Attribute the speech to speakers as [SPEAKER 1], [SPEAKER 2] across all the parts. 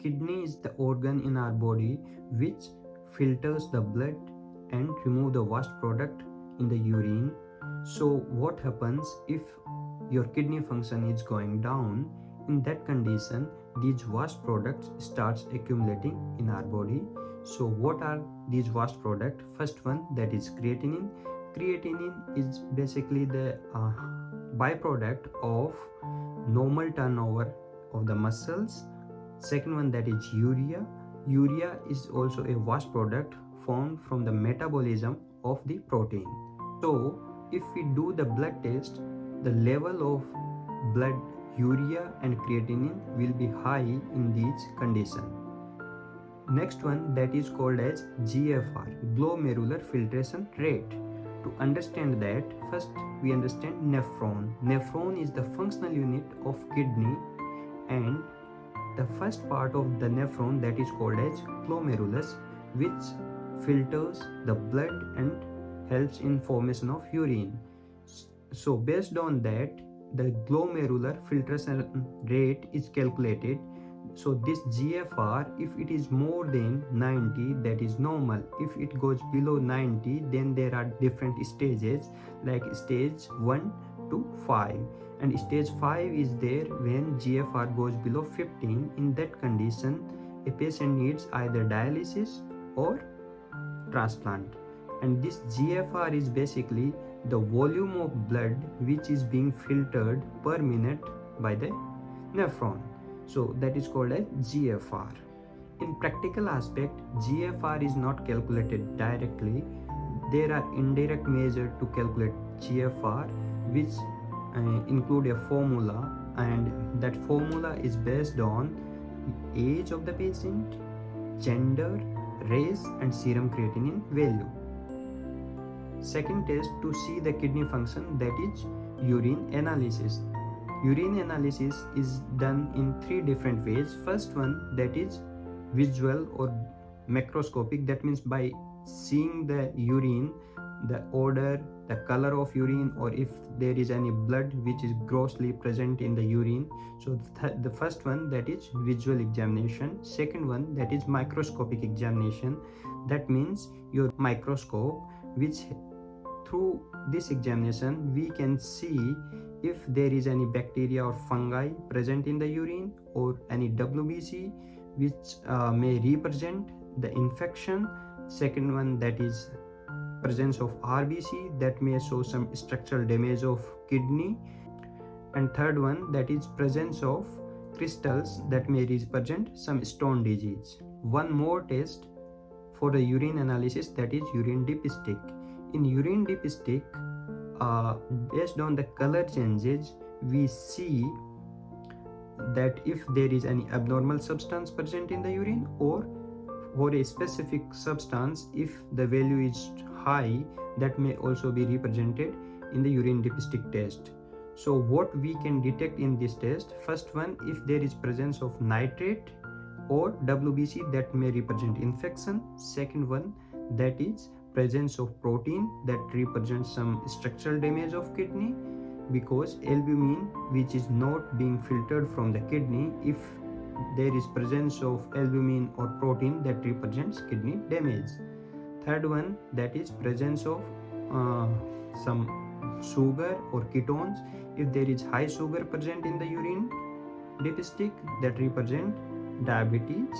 [SPEAKER 1] kidney is the organ in our body which filters the blood and remove the waste product in the urine. So what happens if your kidney function is going down? In that condition, these waste products starts accumulating in our body. So what are these waste products? First one, that is creatinine. Creatinine is basically the byproduct of normal turnover of the muscles. Second one, that is urea. Urea is also a waste product formed from the metabolism of the protein. So if we do the blood test, the level of blood urea and creatinine will be high in these conditions. Next one, that is called as GFR, glomerular filtration rate. To understand that, first we understand nephron. Nephron is the functional unit of kidney, and the first part of the nephron, that is called as glomerulus, which filters the blood and helps in formation of urine. So based on that, the glomerular filtration rate is calculated. So this GFR, if it is more than 90, that is normal. If it goes below 90, then there are different stages, like stage 1 to 5, and stage 5 is there when GFR goes below 15. In that condition, a patient needs either dialysis or transplant. And this GFR is basically the volume of blood which is being filtered per minute by the nephron. So that is called as GFR. In practical aspect, GFR is not calculated directly. There are indirect measures to calculate GFR, which include a formula, and that formula is based on age of the patient, gender, race, and serum creatinine value. Second test to see the kidney function, that is urine analysis. Urine analysis is done in 3 different ways. First one, that is visual or macroscopic. That means by seeing the urine, the odor, the color of urine, or if there is any blood which is grossly present in the urine. So the first one, that is visual examination. Second one, that is microscopic examination. That means your microscope, which through this examination we can see if there is any bacteria or fungi present in the urine, or any WBC which may represent the infection. Second one, that is presence of RBC that may show some structural damage of kidney. And third one, that is presence of crystals that may represent some stone disease. One more test for the urine analysis, that is urine dipstick. In urine dipstick, based on the color changes, we see that if there is any abnormal substance present in the urine, or for a specific substance, if the value is high, that may also be represented in the urine dipstick test. So what we can detect in this test, first one, if there is presence of nitrate or WBC, that may represent infection. Second one, that is presence of protein that represents some structural damage of kidney, because albumin, which is not being filtered from the kidney, if there is presence of albumin or protein, that represents kidney damage. Third one, that is presence of some sugar or ketones. If there is high sugar present in the urine dipstick, that represent diabetes,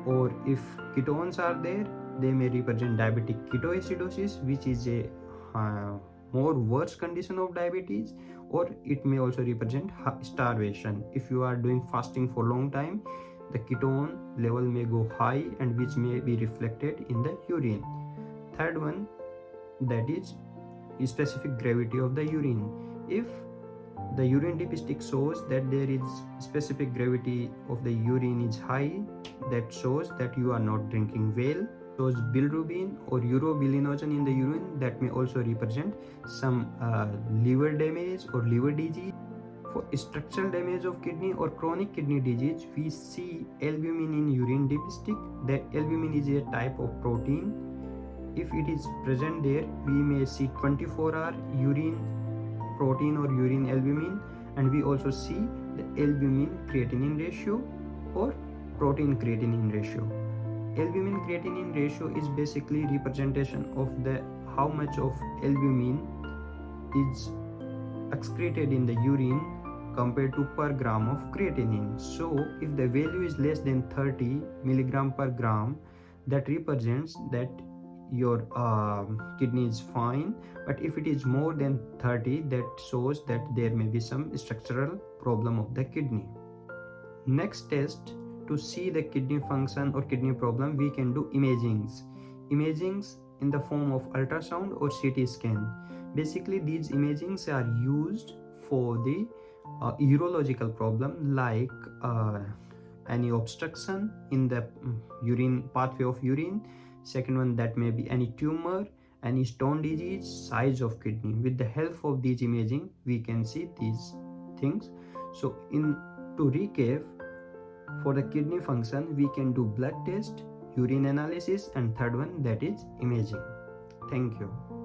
[SPEAKER 1] or if ketones are there, they may represent diabetic ketoacidosis, which is a more worse condition of diabetes, or it may also represent starvation. If you are doing fasting for long time, the ketone level may go high, and which may be reflected in the urine. Third one, that is specific gravity of the urine. If the urine dipstick shows that there is specific gravity of the urine is high, that shows that you are not drinking well. Shows bilirubin or urobilinogen in the urine, that may also represent some liver damage or liver disease. For structural damage of kidney or chronic kidney disease, we see albumin in urine dipstick. That albumin is a type of protein. If it is present there, we may see 24-hour urine protein or urine albumin, and we also see the albumin creatinine ratio or protein creatinine ratio. Albumin creatinine ratio is basically representation of the how much of albumin is excreted in the urine compared to per gram of creatinine. So if the value is less than 30 milligram per gram, that represents that your kidney is fine, but if it is more than 30, that shows that there may be some structural problem of the kidney. Next test to see the kidney function or kidney problem, we can do imagings in the form of ultrasound or CT scan. Basically these imagings are used for the urological problem like any obstruction in the urine pathway of urine. Second one, that may be any tumor, any stone disease, size of kidney. With the help of these imaging we can see these things. So to recap, for the kidney function we can do blood test, urine analysis, and third one, that is imaging. Thank you.